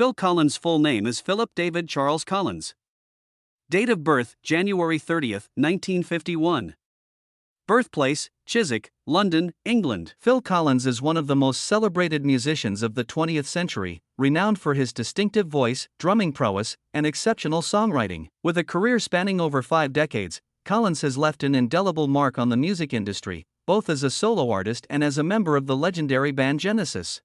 Phil Collins' full name is Philip David Charles Collins. Date of birth, January 30, 1951. Birthplace, Chiswick, London, England. Phil Collins is one of the most celebrated musicians of the 20th century, renowned for his distinctive voice, drumming prowess, and exceptional songwriting. With a career spanning over 5 decades, Collins has left an indelible mark on the music industry, both as a solo artist and as a member of the legendary band Genesis.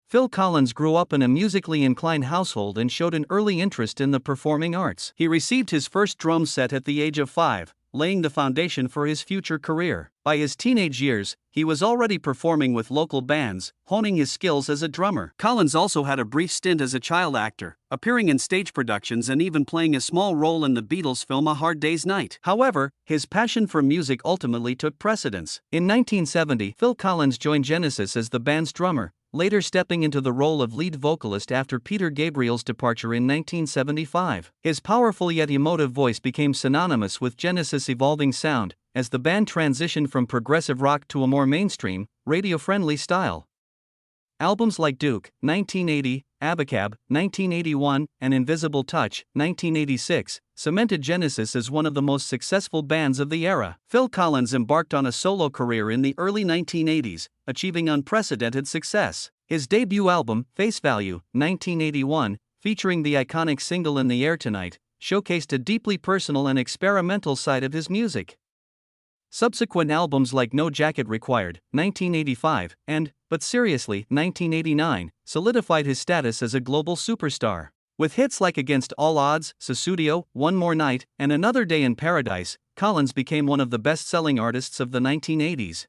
Phil Collins grew up in a musically inclined household and showed an early interest in the performing arts. He received his first drum set at the age of 5, laying the foundation for his future career. By his teenage years, he was already performing with local bands, honing his skills as a drummer. Collins also had a brief stint as a child actor, appearing in stage productions and even playing a small role in the Beatles' film A Hard Day's Night. However, his passion for music ultimately took precedence. In 1970, Phil Collins joined Genesis as the band's drummer, later stepping into the role of lead vocalist after Peter Gabriel's departure in 1975. His powerful yet emotive voice became synonymous with Genesis' evolving sound, as the band transitioned from progressive rock to a more mainstream, radio-friendly style. Albums like Duke, 1980, Abacab, 1981, and Invisible Touch, 1986, cemented Genesis as one of the most successful bands of the era. Phil Collins embarked on a solo career in the early 1980s, achieving unprecedented success. His debut album, Face Value, 1981, featuring the iconic single In the Air Tonight, showcased a deeply personal and experimental side of his music. Subsequent albums like No Jacket Required, 1985, and But Seriously, 1989, solidified his status as a global superstar. With hits like Against All Odds, Sussudio, One More Night, and Another Day in Paradise, Collins became one of the best-selling artists of the 1980s.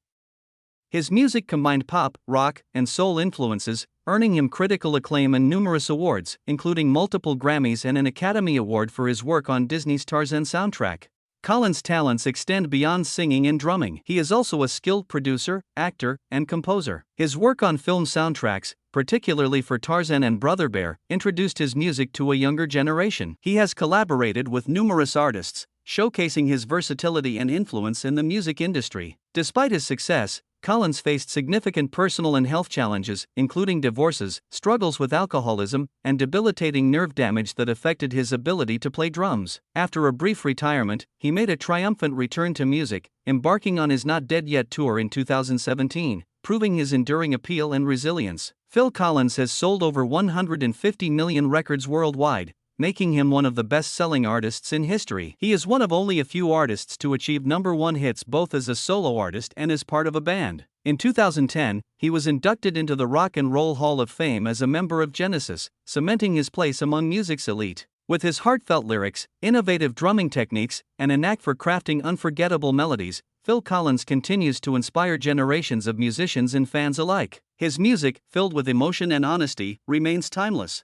His music combined pop, rock, and soul influences, earning him critical acclaim and numerous awards, including multiple Grammys and an Academy Award for his work on Disney's Tarzan soundtrack. Collins' talents extend beyond singing and drumming. He is also a skilled producer, actor, and composer. His work on film soundtracks, particularly for Tarzan and Brother Bear, introduced his music to a younger generation. He has collaborated with numerous artists, showcasing his versatility and influence in the music industry. Despite his success, Collins faced significant personal and health challenges, including divorces, struggles with alcoholism, and debilitating nerve damage that affected his ability to play drums. After a brief retirement, he made a triumphant return to music, embarking on his Not Dead Yet tour in 2017, proving his enduring appeal and resilience. Phil Collins has sold over 150 million records worldwide, making him one of the best-selling artists in history. He is one of only a few artists to achieve #1 hits both as a solo artist and as part of a band. In 2010, he was inducted into the Rock and Roll Hall of Fame as a member of Genesis, cementing his place among music's elite. With his heartfelt lyrics, innovative drumming techniques, and a knack for crafting unforgettable melodies, Phil Collins continues to inspire generations of musicians and fans alike. His music, filled with emotion and honesty, remains timeless.